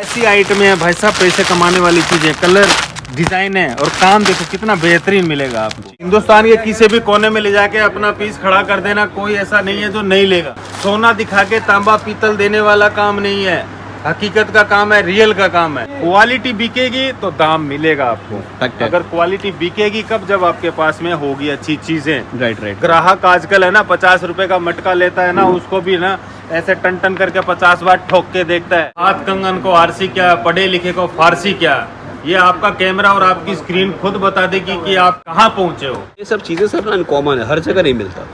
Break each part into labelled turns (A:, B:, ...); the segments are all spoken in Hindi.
A: ऐसी आइटम है भाई साहब, पैसे कमाने वाली चीज है। कलर डिजाइन है और काम देखो कितना बेहतरीन मिलेगा आपको। हिंदुस्तान के किसी भी कोने में ले जाके अपना पीस खड़ा कर देना, कोई ऐसा नहीं है जो नहीं लेगा। सोना दिखा के तांबा पीतल देने वाला काम नहीं है, हकीकत का काम है, रियल का काम है। क्वालिटी बिकेगी तो दाम मिलेगा आपको। अगर क्वालिटी बिकेगी कब, जब आपके पास में होगी अच्छी चीजें।
B: राइट।
A: ग्राहक आजकल है ना 50 रुपए का मटका लेता है ना, उसको भी ना ऐसे टन टन करके 50 बार ठोक के देखता है। हाथ कंगन को आरसी क्या, पढ़े लिखे को फारसी क्या, ये आपका कैमरा और आपकी स्क्रीन खुद बता देगी कि आप कहाँ पहुँचे हो।
B: ये सब चीजें सर अनकॉमन है, हर जगह नहीं मिलता।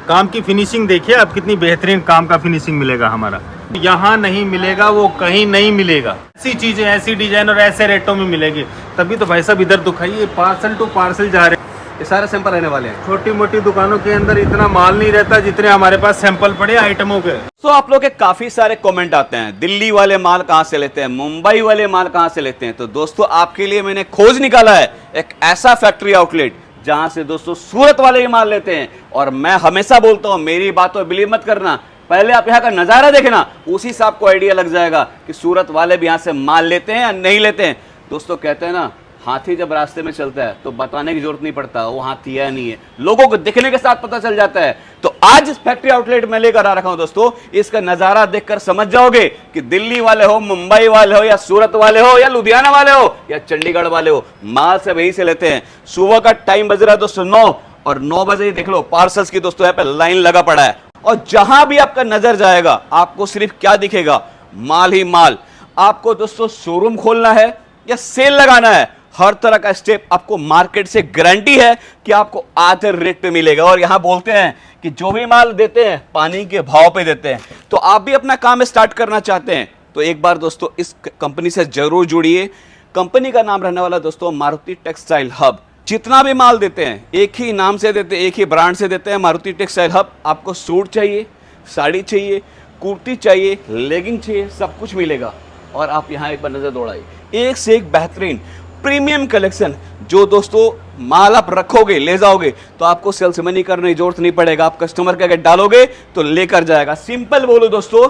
A: काम की फिनिशिंग देखिए आप, कितनी बेहतरीन काम का फिनिशिंग मिलेगा हमारा। यहाँ नहीं मिलेगा वो कहीं नहीं मिलेगा। ऐसी चीजें, ऐसी डिजाइन और ऐसे रेटों में मिलेगी, तभी तो भाई साहब इधर दिखाइए पार्सल टू पार्सल जा रहे हैं।
B: ये सारे सैंपल रहने वाले हैं।
A: छोटी मोटी दुकानों के अंदर इतना माल नहीं रहता जितने हमारे पास सैंपल पड़े आइटमों के।
B: तो आप लोग के काफी सारे कमेंट आते हैं, दिल्ली वाले माल कहां से लेते हैं, मुंबई वाले माल कहां से लेते हैं। तो दोस्तों आपके लिए मैंने खोज निकाला है एक ऐसा फैक्ट्री आउटलेट जहां से दोस्तों सूरत वाले ही माल लेते हैं। और मैं हमेशा बोलता हूं, मेरी बातों बिलीव मत करना, पहले आप यहाँ का नजारा देखना, उसी से आपको आइडिया लग जाएगा कि सूरत वाले भी यहाँ से माल लेते हैं या नहीं लेते हैं। दोस्तों कहते हैं ना, हाथी जब रास्ते में चलता है तो बताने की जरूरत नहीं पड़ता वो हाथी है नहीं है, लोगों को दिखने के साथ पता चल जाता है। तो आज इस फैक्ट्री आउटलेट में लेकर आ रखा हूं दोस्तों, इसका नजारा देखकर समझ जाओगे कि दिल्ली वाले हो, मुंबई वाले हो, या सूरत वाले हो, या लुधियाना वाले हो, या चंडीगढ़ वाले हो, माल सब यहीं से लेते हैं। सुबह का टाइम बज रहा है दोस्तों 9, और 9 बजे देख लो पार्सल्स की दोस्तों यहाँ पे लाइन लगा पड़ा है। और जहां भी आपका नजर जाएगा आपको सिर्फ क्या दिखेगा, माल ही माल। आपको दोस्तों शोरूम खोलना है या सेल लगाना है, हर तरह का स्टेप आपको मार्केट से गारंटी है कि आपको आधे रेट पे मिलेगा। और यहां बोलते हैं कि जो भी माल देते हैं पानी के भाव पे देते हैं। तो आप भी अपना काम स्टार्ट करना चाहते हैं तो एक बार दोस्तों इस कंपनी से जरूर जुड़िए। कंपनी का नाम रहने वाला दोस्तों मारुति टेक्सटाइल हब। जितना भी माल देते हैं एक ही नाम से देते हैं, एक ही ब्रांड से देते हैं, मारुति टेक्सटाइल हब। आपको सूट चाहिए, साड़ी चाहिए, कुर्ती चाहिए, लेगिंग चाहिए, सब कुछ मिलेगा। और आप यहाँ एक बार नजर दौड़ाइए, एक से एक बेहतरीन प्रीमियम कलेक्शन। जो दोस्तों माल आप रखोगे, ले जाओगे तो आपको सेल्समैनी करने की जरूरत नहीं पड़ेगा, आप कस्टमर के आगे डालोगे तो लेकर जाएगा। सिंपल बोलो दोस्तों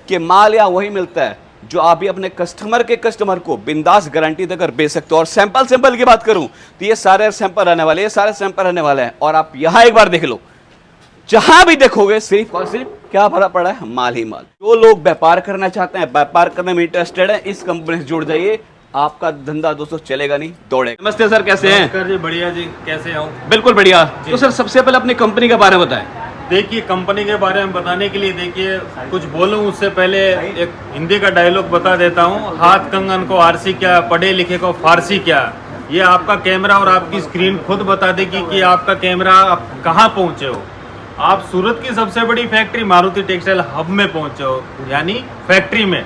B: कि माल यहाँ वही मिलता है जो आप भी अपने कस्टमर को बिंदास गारंटी देकर बेच सकते हो। और सैंपल की बात करूं तो ये सारे सैंपल रहने वाले, ये सारे सैंपल रहने वाले हैं। और आप यहाँ एक बार देख लो, जहां भी देखोगे सिर्फ और सिर्फ क्या भरा पड़ा है, माल ही माल। जो लोग व्यापार करना चाहते हैं, व्यापार करने में इंटरेस्टेड है, इस कंपनी से जुड़ जाइए, आपका धंधा दोस्तों चलेगा नहीं, दौड़ेगा। नमस्ते सर, कैसे हैं?
A: नमस्कार जी, बढ़िया जी, कैसे हो?
B: बिल्कुल बढ़िया। तो सर सबसे पहले अपनी कंपनी के बारे में बताएं।
A: देखिए कंपनी के बारे में बताने के लिए, देखिए कुछ बोलूं उससे पहले एक हिंदी का डायलॉग बता देता हूं। हाथ कंगन को आरसी क्या, पढ़े लिखे को फारसी क्या, ये आपका कैमरा और आपकी स्क्रीन खुद बता देगी कि आपका कैमरा आप कहाँ पहुँचे हो। आप सूरत की सबसे बड़ी फैक्ट्री मारुति टेक्सटाइल हब में पहुँचे हो, यानी फैक्ट्री में।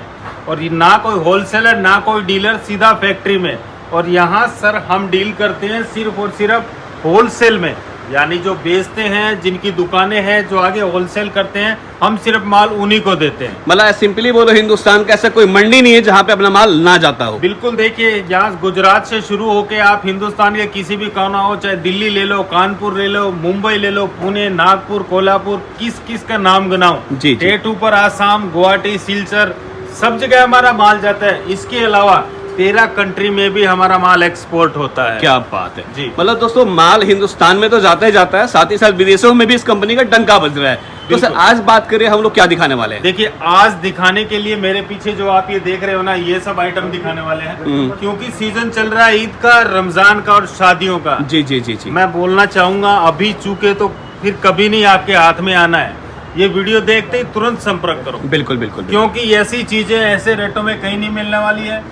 A: और ना कोई होलसेलर ना कोई डीलर, सीधा फैक्ट्री में। और यहाँ सर हम डील करते हैं सिर्फ और सिर्फ होलसेल में, यानी जो बेचते हैं, जिनकी दुकानें हैं, जो आगे होलसेल करते हैं, हम सिर्फ माल उन्हीं को देते हैं।
B: मतलब सिंपली बोलो, हिंदुस्तान का ऐसा कोई मंडी नहीं है जहाँ पे अपना माल ना जाता हो।
A: बिल्कुल। देखिए यहाँ गुजरात से शुरू होके आप हिंदुस्तान के किसी भी कोना हो, चाहे दिल्ली ले लो, कानपुर ले लो, मुंबई ले लो, पुणे, नागपुर, कोल्हापुर, किस का नाम गिनाऊं
B: जी।
A: टेटू पर आसाम, गुवाहाटी, सिलचर, सब जगह हमारा माल जाता है। इसके अलावा 13 कंट्री में भी हमारा माल एक्सपोर्ट होता है।
B: क्या बात है जी।
A: जी।
B: मतलब दोस्तों माल हिंदुस्तान में तो जाता ही जाता है, साथ ही साथ विदेशों में भी इस कंपनी का डंका बज रहा है। तो सर आज बात करें हम लोग क्या दिखाने वाले हैं?
A: देखिए आज दिखाने के लिए मेरे पीछे जो आप ये देख रहे हो ना, ये सब आइटम दिखाने वाले हैं, क्योंकि सीजन चल रहा है ईद का, रमजान का और शादियों का।
B: जी जी जी जी।
A: मैं बोलना चाहूंगा, अभी चूके तो फिर कभी नहीं आपके हाथ में आना है। ये वीडियो देखते ही तुरंत संपर्क करो।
B: बिल्कुल बिल्कुल।
A: क्योंकि ऐसी चीजें ऐसे रेटों में कहीं नहीं मिलने वाली है।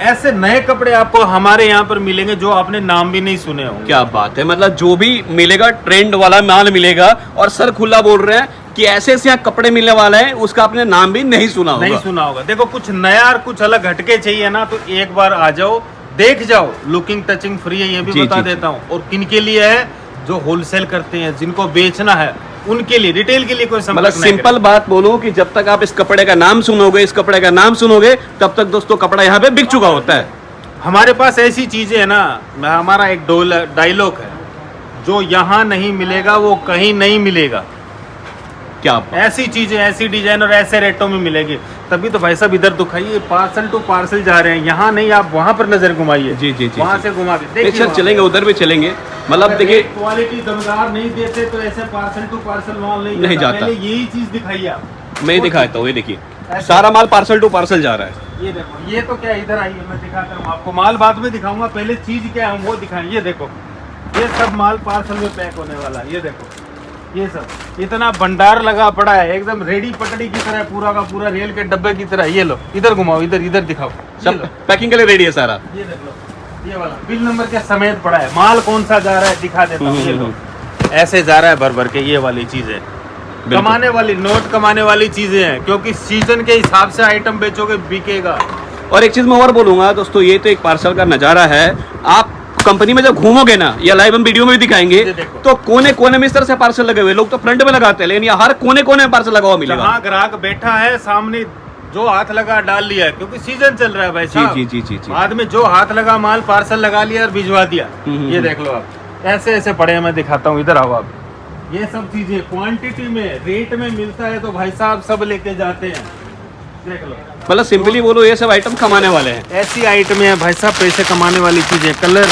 A: ऐसे नए कपड़े आपको हमारे यहाँ पर मिलेंगे जो आपने नाम भी नहीं सुने हो।
B: क्या बात है, मतलब जो भी मिलेगा ट्रेंड वाला माल मिलेगा। और सर खुला बोल रहे हैं कि ऐसे ऐसे यहाँ कपड़े मिलने वाला है, उसका आपने नाम भी नहीं सुना होगा।
A: नहीं सुना होगा। देखो कुछ नया और कुछ अलग हटके चाहिए ना, तो एक बार आ जाओ, देख जाओ। लुकिंग टचिंग फ्री है, ये भी बता देता हूँ। और किनके लिए है? जो होलसेल करते हैं, जिनको बेचना है, उनके लिए। रिटेल के लिए कोई
B: मतलब सिंपल बात बोलूं कि जब तक आप इस कपड़े का नाम सुनोगे, इस कपड़े का नाम सुनोगे, तब तक दोस्तों कपड़ा यहाँ पे बिक चुका होता है।
A: हमारे पास ऐसी चीजें है ना, हमारा एक डायलॉग है, जो यहाँ नहीं मिलेगा वो कहीं नहीं मिलेगा।
B: क्या
A: ऐसी चीजें, ऐसी डिजाइन और ऐसे रेटों में मिलेगी। तभी तो भाई साहब इधर दिखाइए, पार्सल टू पार्सल जा रहे हैं, यहाँ नहीं, आप वहाँ पर नजर घुमाइए।
B: जी जी जी
A: वहाँ से घुमा के
B: देखिए
A: देखिए,
B: सर चलेंगे, उधर भी चलेंगे। मतलब देखिए
A: क्वालिटी दमदार नहीं देते तो ऐसे पार्सल टू पार्सल माल
B: नहीं जाता।
A: पहले यही चीज दिखाइए आप।
B: मैं ही दिखाता हूँ, ये देखिए सारा माल पार्सल टू पार्सल जा रहा है।
A: ये देखो, ये तो क्या, इधर आइए मैं दिखाता हूँ आपको, माल बाद में दिखाऊंगा, पहले चीज क्या है हम वो दिखाएं। ये देखो, ये सब माल पार्सल में पैक होने वाला है। ये देखो, ये सब इतना भंडार लगा पड़ा है, एकदम रेडी पटड़ी की तरह, पूरा का पूरा रेल के डब्बे की तरह। ये लो, इधर घुमाओ, इधर इधर दिखाओ,
B: सब पैकिंग के लिए रेडी है सारा।
A: ये देख लो, ये वाला बिल नंबर के समेत पड़ा है। माल कौन सा जा रहा है दिखा देता हूँ। ये लो, ऐसे जा रहा है भर भर के। ये वाली चीजें कमाने वाली, नोट कमाने वाली चीजें हैं, क्योंकि सीजन के हिसाब से आइटम बेचोगे बिकेगा।
B: और एक चीज मैं और बोलूंगा दोस्तों, ये तो एक पार्सल का नजारा है। आप कंपनी में जब घूमोगे ना, या लाइव हम वीडियो में भी दिखाएंगे, तो कोने कोने में इस तरह से पार्सल लगे हुए। लोग तो फ्रंट में लगाते हैं, लेकिन यहाँ हर कोने कोने में पार्सल लगा हुआ मिलेगा।
A: जहाँ ग्राहक बैठा है सामने, जो हाथ लगा डाल लिया है, क्योंकि सीजन चल रहा है भाई साहब।
B: जी जी जी जी।
A: बाद में जो हाथ लगा माल पार्सल लगा लिया और भिजवा दिया। ये देख लो आप, ऐसे ऐसे पड़े हैं, मैं दिखाता हूँ, इधर आओ आप। ये सब चीजें क्वांटिटी में, रेट में मिलता है तो भाई साहब सब लेके जाते हैं। देख लो,
B: मतलब सिंपली बोलो, ये सब आइटम कमाने वाले हैं।
A: ऐसी आइटम है भाई साहब, पैसे कमाने वाली चीजें, कलर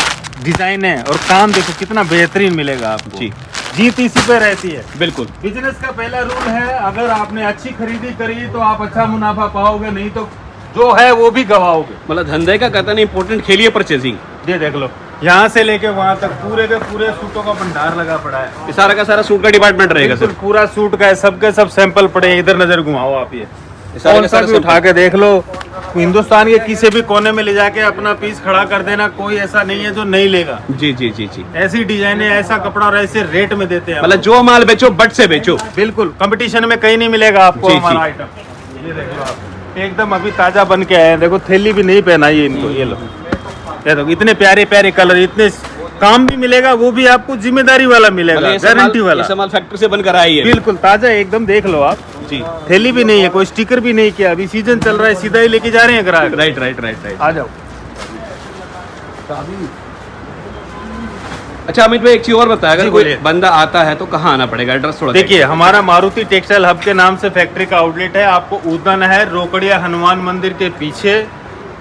A: डिजाइन है और काम देखो कितना बेहतरीन मिलेगा आपको।
B: जी,
A: जीत इसी पे रहती है।
B: बिल्कुल।
A: बिजनेस का पहला रूल है, अगर आपने अच्छी खरीदी करी तो आप अच्छा मुनाफा पाओगे, नहीं तो जो है वो भी गवाओगे।
B: मतलब धंधे का कहता नहीं, इंपोर्टेंट खेलिए परचेजिंग।
A: ये देख लो, यहाँ से लेके वहाँ तक पूरे के पूरे सूटों का भंडार लगा पड़ा है।
B: ये सारा का सारा सूट का डिपार्टमेंट रहेगा सर।
A: बिल्कुल पूरा सूट का है, सबके सब सैंपल पड़े हैं। इधर नजर घुमाओ आप, ये
B: सारा
A: कौन
B: का
A: सा
B: सारा
A: भी उठा के देख लो, हिंदुस्तान के किसी भी कोने में ले जाके अपना पीस खड़ा कर देना, कोई ऐसा नहीं है जो नहीं लेगा।
B: जी जी जी जी।
A: ऐसी डिजाइन है, ऐसा कपड़ा और ऐसे रेट में देते हैं।
B: मतलब जो माल बेचो बट से बेचो।
A: बिल्कुल, कंपटीशन में कहीं नहीं मिलेगा आपको
B: जी,
A: हमारा
B: जी।
A: आइटम। ये देख लो आप, एकदम अभी ताजा बन के आए हैं। देखो, थैली भी नहीं पहनाई है इनको। ये लो, ये देखो, इतने प्यारे प्यारे कलर, इतने काम भी मिलेगा, वो भी आपको जिम्मेदारी वाला मिलेगा, गारंटी वाला।
B: ये माल फैक्ट्री से बनकर आई है।
A: बिल्कुल ताजा एकदम, देख लो आप
B: जी।
A: थैली भी नहीं है, कोई स्टिकर भी नहीं किया, अभी सीजन चल रहा है, सीधा ही लेके जा रहे हैं ग्राहक।
B: Right right right right.
A: आ जाओ।
B: अच्छा अमित भाई, एक चीज और बताया, अगर
A: जी,
B: कोई
A: बोलिए।
B: बंदा आता है तो कहाँ आना पड़ेगा, एड्रेस थोड़ा
A: देखिए, हमारा मारुति टेक्सटाइल हब के नाम से फैक्ट्री का आउटलेट है। आपको उदन है, रोकड़िया हनुमान मंदिर के पीछे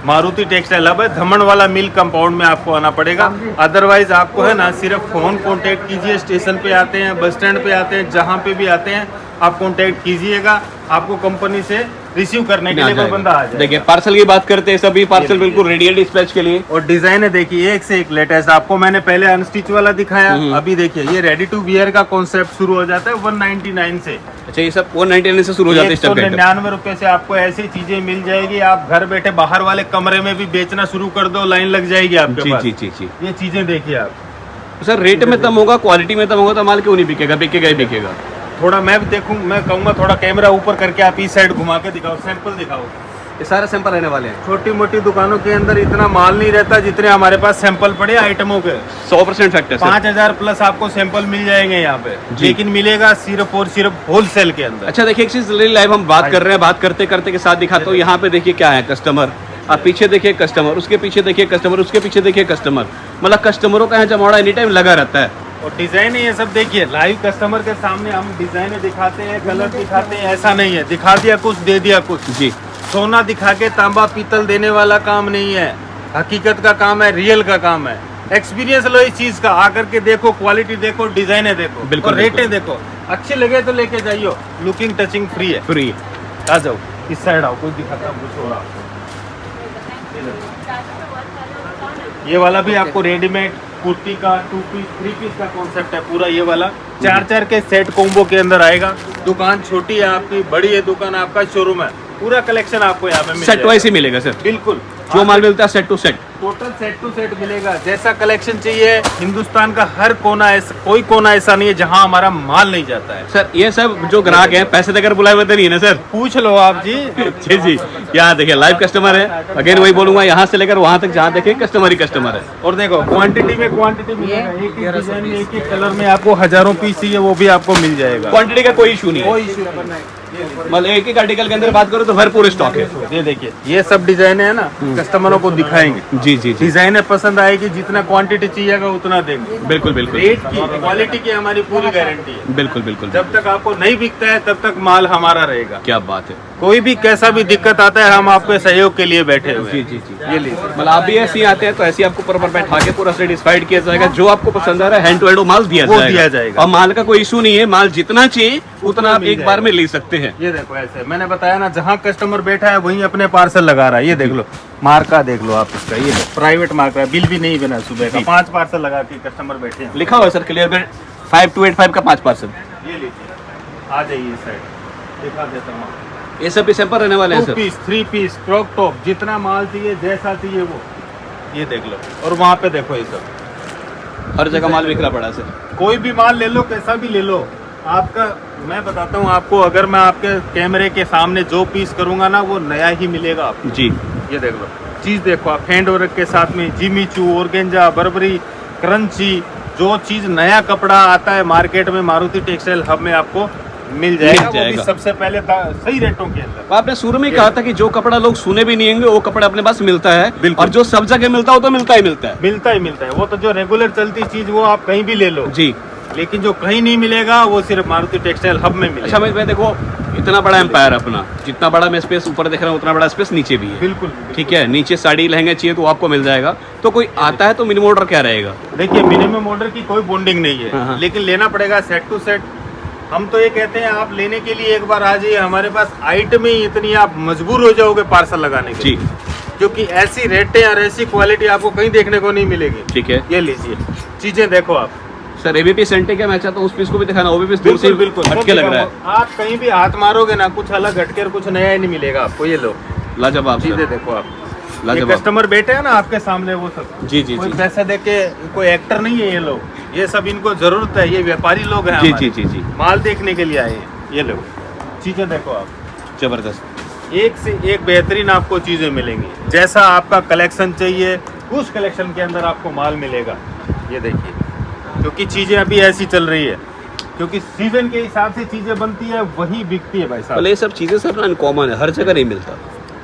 A: मारुति टेक्सटाइल हब है। धमन वाला मिल कंपाउंड में आपको आना पड़ेगा। अदरवाइज आपको है ना, सिर्फ फोन कांटेक्ट कीजिए। स्टेशन पे आते हैं, बस स्टैंड पे आते हैं, जहाँ पे भी आते हैं आप कांटेक्ट कीजिएगा, आपको कंपनी से रिसीव करने के लिए कोई बंदा आ जाए।
B: देखिए पार्सल की बात करते हैं, सभी पार्सल बिल्कुल रेडी है डिस्पैच के लिए।
A: और डिजाइन है देखिए, एक से एक लेटेस्ट। आपको मैंने पहले अनस्टिच वाला दिखाया, अभी देखिए ये रेडी टू वियर का कॉन्सेप्ट शुरू हो जाता है 199 से।
B: अच्छा, ये सब 199 से शुरू हो जाते हैं।
A: 199 रुपए से आपको ऐसी चीजें मिल जाएगी। आप घर बैठे बाहर वाले कमरे में भी बेचना शुरू कर दो, लाइन लग जाएगी आपके पास।
B: जी जी जी।
A: ये चीजें देखिए आप।
B: सर रेट में कम होगा, क्वालिटी में कम होगा, तो माल क्यों नहीं बिकेगा? बिकेगा ही बिकेगा।
A: थोड़ा मैं भी देखूं, मैं कहूंगा थोड़ा कैमरा ऊपर करके आप इस साइड घुमा के दिखाओ, सैंपल दिखाओ।
B: ये सारे सैंपल रहने वाले हैं।
A: छोटी मोटी दुकानों के अंदर इतना माल नहीं रहता जितने हमारे पास सैंपल पड़े आइटमों के।
B: 100% फैक्टर।
A: 5000 प्लस आपको सैंपल मिल जाएंगे यहाँ पे, लेकिन मिलेगा सिर्फ और सिर्फ होलसेल के अंदर।
B: अच्छा देखिए, एक चीज लाइव हम बात कर रहे हैं, बात करते करते के साथ दिखाता हूँ। यहाँ पे देखिए क्या है, कस्टमर। आप पीछे देखिए कस्टमर, उसके पीछे देखिए कस्टमर, उसके पीछे देखिए कस्टमर। मतलब कस्टमरों का यहाँ जमावड़ा एनी टाइम लगा रहता है।
A: और डिजाइन ये सब देखिए, लाइव कस्टमर के सामने हम डिजाइन दिखाते हैं, कलर दिखाते हैं, ऐसा नहीं है दिखा दिया कुछ दे दिया कुछ।
B: जी।
A: सोना दिखा के तांबा पीतल देने वाला काम नहीं है, हकीकत का काम है, रियल का काम है। एक्सपीरियंस लो इस चीज का, आकर के देखो, क्वालिटी देखो, डिजाइने देखो,
B: बिल्कुल,
A: और रेटें देखो। अच्छे लगे तो लेके जाइयो, लुकिंग टचिंग फ्री है।
B: फ्री।
A: आ जाओ, इस साइड आओ, कुछ दिखाता हूँ कुछ और आपको। ये वाला भी आपको रेडीमेड कुर्ती का 2 पीस 3 पीस का कॉन्सेप्ट है पूरा। ये वाला 4 के सेट कॉम्बो के अंदर आएगा। दुकान छोटी है आपकी, बड़ी है दुकान, आपका शोरूम है, पूरा कलेक्शन आपको यहाँ पे मिल
B: सेट वाइज ही मिलेगा सर।
A: बिल्कुल,
B: जो माल मिलता है set to set,
A: total set to set मिलेगा। जैसा कलेक्शन चाहिए, हिंदुस्तान का हर कोना, ऐसा कोई कोना ऐसा नहीं है जहाँ हमारा माल नहीं जाता है।
B: सर ये सब जो ग्राहक हैं पैसे देकर बुलाए हुए तो नहीं है ना सर?
A: पूछ लो आप जी।
B: जी जी। यहाँ देखिए लाइव कस्टमर है, अगेन वही बोलूंगा, यहाँ से लेकर वहाँ तक जहाँ देखे कस्टमर ही कस्टमर है।
A: और देखो क्वांटिटी में क्वांटिटी मिलेगा, एक एक डिजाइन में, एक एक कलर में आपको हजारों पीस चाहिए वो भी आपको मिल जाएगा।
B: क्वांटिटी का कोई इशू नहीं है।
A: कोई इशू नहीं।
B: मतलब एक एक आर्टिकल के अंदर बात करो तो भरपूर स्टॉक है।
A: ये देखिए, ये सब डिजाइन है ना, कस्टमरों को दिखाएंगे।
B: जी जी जी।
A: डिजाइने पसंद आएगी, जितना क्वांटिटी चाहिएगा उतना देंगे।
B: बिल्कुल बिल्कुल।
A: रेट की, क्वालिटी की हमारी पूरी गारंटी है।
B: बिल्कुल बिल्कुल।
A: जब तक आपको नहीं बिकता है तब तक माल हमारा रहेगा।
B: क्या बात है।
A: कोई भी कैसा भी दिक्कत आता है हम आपके सहयोग के लिए बैठे हुए
B: जी
A: हैं।
B: जी जी
A: ये लीजिए।
B: मतलब आप भी ऐसे ही आते हैं तो ऐसे ही आपको प्रॉपर बैठा के पूरा सेटिस्फाइड किया जाएगा, जो आपको पसंद आ रहा है हैंड टू हैंड वो माल दिया
A: वो
B: जाएगा।
A: दिया जाएगा।
B: और माल का कोई इशू नहीं है, माल जितना चाहिए उतना आप
A: मिल
B: एक बार में ले सकते हैं।
A: ये देखो ऐसे मैंने बताया ना, जहाँ कस्टमर बैठा है वहीं अपने पार्सल लगा रहा है। ये देख लो मार्का, देख लो आप इसका, ये प्राइवेट मार्का है, बिल भी नहीं बना सुबह का, 5 पार्सल लगा के कस्टमर बैठे हैं।
B: लिखा हुआ है सर क्लियर कट 5285 का 5 पार्सल।
A: ये लीजिए, आ जाइए इस साइड, दिखा देता हूँ।
B: ये सब भी सैंपल रहने वाले हैं
A: 2
B: sir.
A: Piece 3 piece crop top, जितना माल चाहिए जैसा चाहिए वो, ये देख लो। और वहाँ पे देखो ये सब
B: हर जगह माल बिखरा पड़ा है सर।
A: कोई भी माल ले लो, कैसा भी ले लो आपका। मैं बताता हूँ आपको, अगर मैं आपके कैमरे के सामने जो पीस करूंगा ना वो नया ही मिलेगा आपको।
B: जी
A: ये देख लो चीज देखो आप, हैंड वर्क के साथ में Jimmy Choo, organza, Barbari, crunchy, जो चीज नया कपड़ा आता है मार्केट में मारुति टेक्सटाइल हब में आपको मिल जाएगा। वो भी सबसे पहले सही रेटों के अंदर।
B: आपने शुरू में ही कहा था कि जो कपड़ा लोग सुने भी नहीं होंगे वो कपड़ा अपने पास मिलता है,
A: बिल्कुल।
B: और जो सब जगह मिलता है वो तो मिलता ही मिलता है।
A: मिलता ही मिलता है, वो तो जो रेगुलर चलती चीज वो आप कहीं भी ले लो
B: जी।
A: लेकिन जो कहीं नहीं मिलेगा वो सिर्फ मारुति टेक्सटाइल हब में मिलेगा।
B: अच्छा मैं देखो इतना बड़ा एम्पायर अपना, जितना बड़ा मैं स्पेस ऊपर देख रहा हूँ उतना बड़ा स्पेस नीचे भी है।
A: बिल्कुल
B: ठीक है, नीचे साड़ी लहंगा चाहिए तो आपको मिल जाएगा। तो कोई आता है तो मिनिमम ऑर्डर क्या रहेगा?
A: देखिए मिनिमम ऑर्डर की कोई बॉन्डिंग नहीं
B: हाँ।
A: है, लेकिन लेना पड़ेगा सेट टू सेट। हम तो ये कहते हैं आप लेने के लिए एक बार आ जाइए हमारे पास, आइटम ही इतनी आप मजबूर हो जाओगे पार्सल लगाने के
B: जी।
A: लिए, क्योंकि ऐसी रेटें और ऐसी क्वालिटी आपको कहीं देखने को नहीं मिलेगी।
B: ठीक है,
A: ये लीजिए चीजें देखो आप।
B: सर एबीपी सेंटे क्या मैं चाहता हूँ उस पीस को भी दिखाना, वो भी पीस दूर से
A: बिल्कुल
B: हटके लग रहा है।
A: आप कहीं भी हाथ मारोगे ना कुछ अलग हटके और कुछ नया ही नहीं मिलेगा आपको। ये लो
B: लाजवाब
A: चीजें
B: सर,
A: देखो आप, ये
B: लाजवाब।
A: कस्टमर बैठे हैं ना आपके सामने वो सब,
B: जी जी
A: कोई
B: जी
A: पैसा दे के, कोई एक्टर नहीं है ये लोग, ये सब इनको जरूरत है, ये व्यापारी लोग हैं
B: जी
A: हमारे।
B: जी जी जी,
A: माल देखने के लिए आए हैं। ये लो चीजें देखो आप,
B: जबरदस्त।
A: एक से एक बेहतरीन आपको चीजें मिलेंगी। जैसा आपका कलेक्शन चाहिए उस कलेक्शन के अंदर आपको माल मिलेगा। ये देखिए, क्योंकि चीजें अभी ऐसी चल रही है, क्योंकि सीजन के हिसाब से चीजें बनती है वही बिकती है भाई साहब।
B: ये सब चीजें सर अनकॉमन है, हर जगह नहीं मिलता।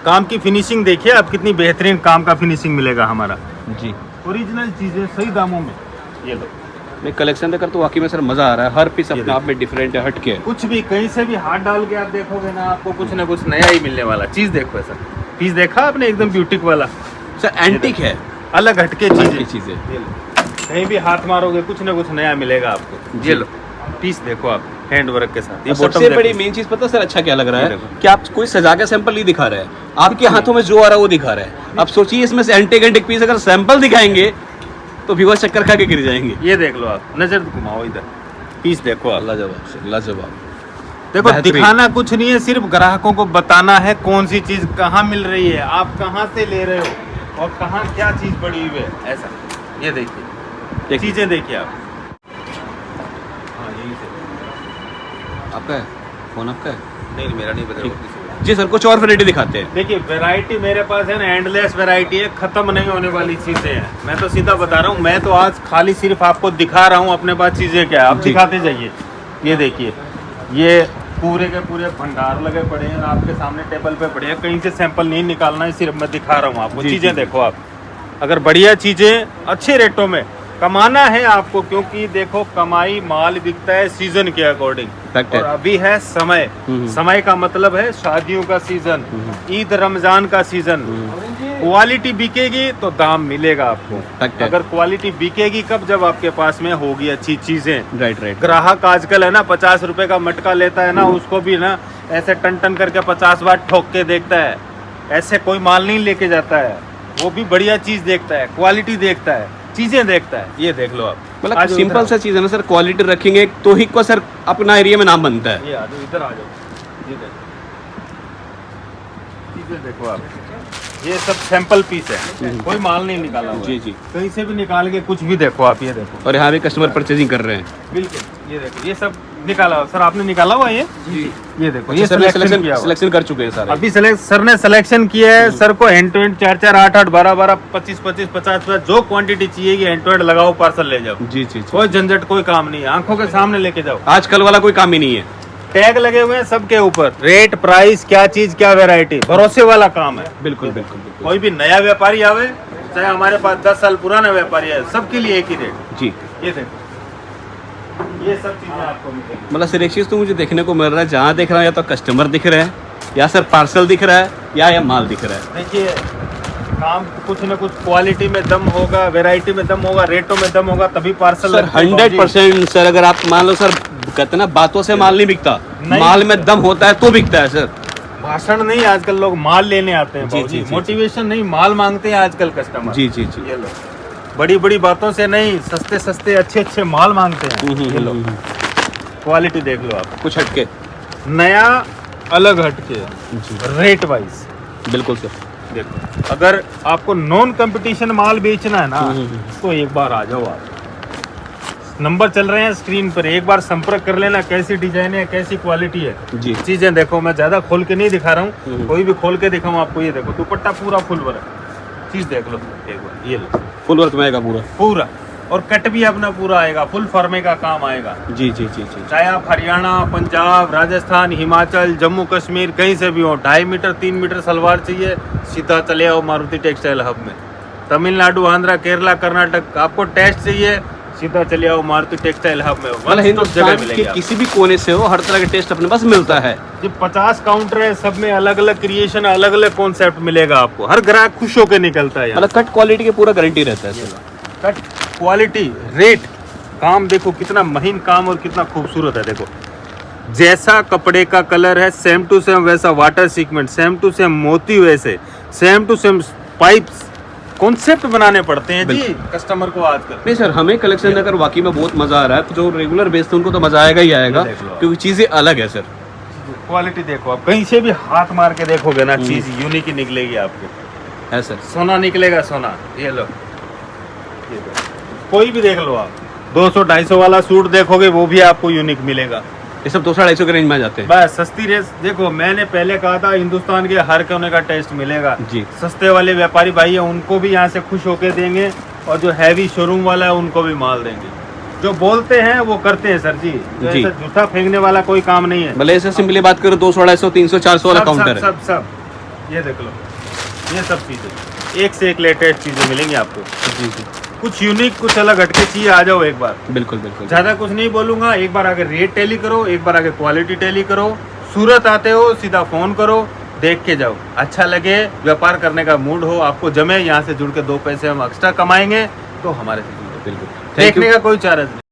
A: काम की फिनिशिंग देखिए आप, कितनी बेहतरीन काम का फिनिशिंग मिलेगा हमारा,
B: जी।
A: ओरिजिनल चीजें सही दामों में। ये लो
B: मैं कलेक्शन देखकर तो वाकई में सर मजा आ रहा है, हर पीस अपने आप में डिफरेंट है, हटके है।
A: कुछ भी कहीं से भी हाथ डाल के आप देखोगे ना आपको कुछ ना कुछ नया ही मिलने वाला। चीज देखो ऐसा, पीस देखा आपने एकदम ब्यूटिक वाला,
B: सर एंटीक है,
A: अलग हटके
B: हटके
A: चीजें।
B: चीजें।
A: ये लो, कहीं भी हाथ मारोगे कुछ ना कुछ नया मिलेगा आपको। ये लो पीस देखो आप, हैंड वर्क के साथ। ये
B: सबसे
A: bottom
B: बड़ी
A: देखो।
B: मेन चीज पता है सर अच्छा क्या लग रहा
A: ये
B: है
A: देखो।
B: कि आप कोई सजा के सैंपल नहीं दिखा रहे हैं, आपके हाथों में जो आ रहा है वो दिखा रहे हैं। अब सोचिए इसमें से एंटीक पीस अगर सैंपल दिखाएंगे तो व्यूअर चक्कर खा के गिर जाएंगे।
A: ये देख लो आप, नजर घुमाओ इधर, पीस देखो आप।
B: लाजवाब सर, लाजवाब।
A: देखो
B: बेहतरीन।
A: दिखाना कुछ नहीं है, सिर्फ ग्राहकों को बताना है कौन सी चीज कहाँ मिल रही है, आप कहाँ से ले रहे हो और कहाँ क्या चीज पड़ी हुई है। ऐसा ये देखिए, चीजें देखिए आप। हाँ यही से
B: आपका है फोन, आपका है?
A: नहीं, मेरा नहीं बता।
B: जी सर, कुछ और वैरायटी दिखाते हैं।
A: देखिए वैरायटी मेरे पास है ना, एंडलेस वैरायटी है, खत्म नहीं होने वाली चीजें हैं। मैं तो सीधा बता रहा हूँ, मैं तो आज खाली सिर्फ आपको दिखा रहा हूँ अपने पास चीजें क्या है, आप दिखाते जाइए। ये देखिए, ये पूरे के पूरे भंडार लगे पड़े हैं आपके सामने टेबल पे पड़े हैं, कहीं से सैंपल नहीं निकालना है, सिर्फ मैं दिखा रहा हूँ आपको।
B: जी,
A: चीजें
B: जी।
A: देखो आप, अगर बढ़िया चीजें अच्छे रेटों में कमाना है आपको, क्योंकि देखो कमाई माल बिकता है सीजन के अकॉर्डिंग।
B: Fact है।
A: और अभी है समय, समय का मतलब है शादियों का सीजन, ईद रमजान का सीजन। क्वालिटी बिकेगी तो दाम मिलेगा आपको।
B: Fact है।
A: अगर क्वालिटी बिकेगी कब, जब आपके पास में होगी अच्छी चीजें।
B: Right right.
A: ग्राहक आजकल है ना 50 रुपए का मटका लेता है ना, उसको भी ना ऐसे टन टन करके 50 बार ठोक के देखता है। ऐसे कोई माल नहीं लेके जाता है, वो भी बढ़िया चीज देखता है, क्वालिटी देखता है, चीजें देखता है। ये देख लो आप,
B: मतलब
A: आ जाओ
B: सिंपल
A: इधर
B: सा चीज है ना सर, क्वालिटी रखेंगे तो ही को सर अपना एरिया में नाम बनता है।
A: ये आ जाओ, इधर आ जाओ। ये देखो चीजें देखो आप, ये सब सैंपल पीस है, कोई माल नहीं निकाला हुआ है।
B: जी जी।
A: कहीं से भी निकाल के कुछ भी देखो आप। ये देखो
B: और यहाँ भी कस्टमर परचेजिंग कर रहे हैं।
A: बिल्कुल, ये देखो ये सब निकाला हुआ। सर आपने निकाला हुआ ये?
B: जी।
A: ये देखो, ये
B: सर
A: सिलेक्शन किया हुआ।
B: सिलेक्शन कर चुके हैं सारे।
A: अभी सर ने सिलेक्शन किया है। सर को हैंड टू हैंड 4-4, 8-8, 12-12, 25-25, 50 जो क्वांटिटी चाहिए हैंड टू हैंड लगाओ, पार्सल ले जाओ।
B: जी जी जी।
A: कोई झंझट, कोई काम नहीं है, आंखों के सामने लेके जाओ।
B: आजकल वाला कोई काम ही नहीं है।
A: टैग लगे हुए हैं सबके ऊपर, रेट, प्राइस, क्या चीज, क्या वैरायटी, भरोसे वाला काम है।
B: बिल्कुल बिल्कुल बिल्कुल।
A: कोई भी नया व्यापारी आवे, चाहे हमारे पास 10 साल पुराना व्यापारी है, सबके लिए एक ही रेट।
B: जी।
A: ये देखो, ये सब चीजें आपको मिलेंगी।
B: मतलब सर एक चीज तो मुझे देखने को मिल रहा है, जहाँ देख रहा हूँ या तो कस्टमर दिख रहे हैं या सर पार्सल दिख रहा है या माल दिख रहा है?
A: देखिए, काम कुछ ना कुछ क्वालिटी में दम होगा, वैरायटी में दम होगा, रेटों में दम होगा, तभी पार्सल
B: सर 100% सर, अगर आप मान लो सर, कहते ना बातों से माल नहीं बिकता,
A: नहीं।
B: माल में दम होता है तो बिकता है सर।
A: भाषण नहीं, आजकल लोग माल लेने आते हैं।
B: जी,
A: बाबूजी,
B: जी, जी,
A: मोटिवेशन नहीं, माल मांगते हैं आजकल कस्टमर।
B: जी जी जी।
A: ये लो, बड़ी बड़ी बातों से नहीं, सस्ते सस्ते अच्छे अच्छे माल मांगते हैं। ये लो, क्वालिटी देख लो आप,
B: कुछ हटके,
A: नया अलग हटके,
B: जी
A: रेट वाइज।
B: बिल्कुल सर।
A: देखो, अगर आपको नॉन कंपटीशन माल बेचना है ना, तो एक बार आ जाओ आप, नंबर चल रहे हैं स्क्रीन पर, एक बार संपर्क कर लेना। कैसी डिजाइन है, कैसी क्वालिटी है,
B: जी
A: चीजें देखो। मैं ज्यादा खोल के नहीं दिखा रहा हूँ, कोई भी खोल के दिखाऊं आपको। ये देखो, दुपट्टा पूरा फुल वर्क, चीज देख लो एक बार। ये लो,
B: फुल वर्क में आएगा पूरा
A: पूरा, और कट भी अपना पूरा आएगा, फुल फॉर्मे का काम आएगा।
B: जी जी जी जी।
A: चाहे आप हरियाणा, पंजाब, राजस्थान, हिमाचल, जम्मू कश्मीर कहीं से भी हो, 2.5 मीटर 3 मीटर सलवार चाहिए, सीधा चले आओ मारुति टेक्सटाइल हब में। तमिलनाडु, आंध्रा, केरला, कर्नाटक, आपको टेस्ट चाहिए, सीधा चले आओ मारुति टेक्सटाइल हब में।
B: मतलब हिंदुस्तान के किसी भी कोने से हो, हर तरह के टेस्ट अपने पास मिलता है।
A: जो 50 काउंटर है, सब में अलग अलग क्रिएशन, अलग अलग कॉन्सेप्ट मिलेगा आपको। हर ग्राहक खुश होकर निकलता है।
B: मतलब कट क्वालिटी की पूरा गारंटी रहता है सर।
A: कट, क्वालिटी, रेट, काम देखो कितना महीन काम और कितना खूबसूरत है। देखो, जैसा कपड़े का कलर है सेम टू सेम वैसा वाटर सीक्वेंट, सेम टू सेम मोती, वैसे same to same pipes, concept बनाने पड़ते हैं जी कस्टमर को आजकल।
B: नहीं सर, हमें कलेक्शन अगर वाकई में बहुत मजा आ रहा है, तो जो रेगुलर बेस थे उनको तो मजा आएगा ही आएगा, क्योंकि चीजें अलग है सर।
A: क्वालिटी देखो, आप कहीं से भी हाथ मार के देखोगे ना, चीज यूनिक ही निकलेगी आपको।
B: है सर।
A: सोना निकलेगा, सोना। ये लो, ये दो। कोई भी देख लो आप, 200-250 वाला सूट देखोगे, वो भी आपको यूनिक मिलेगा।
B: ये सब 200-250 के रेंज में आ जाते हैं।
A: बस सस्ती रेट। देखो, मैंने पहले कहा था हिंदुस्तान के हर कोने का टेस्ट मिलेगा
B: जी।
A: सस्ते वाले व्यापारी भाई है, उनको भी यहाँ से खुश होके देंगे, और जो हैवी शोरूम वाला है उनको भी माल देंगे। जो बोलते हैं वो करते हैं सर जी, तो
B: जी।
A: ऐसा जूठा फेंकने वाला कोई काम नहीं है।
B: भले ऐसे सिंपली बात करो, 200-250, 300, 400 वाला काउंटर है।
A: सब सब ये देख लो, ये सब चीजें एक से एक लेटेस्ट चीजें मिलेंगी आपको।
B: जी जी,
A: कुछ यूनिक, कुछ अलग हटके चाहिए, आ जाओ एक बार।
B: बिल्कुल बिल्कुल।
A: ज्यादा कुछ नहीं बोलूंगा, एक बार आगे रेट टैली करो, एक बार आगे क्वालिटी टैली करो। सूरत आते हो, सीधा फोन करो, देख के जाओ, अच्छा लगे, व्यापार करने का मूड हो, आपको जमे, यहाँ से जुड़ के 2 पैसे हम एक्स्ट्रा कमाएंगे, तो हमारे से जुड़ो।
B: बिल्कुल।
A: देखने का कोई चार्ज नहीं।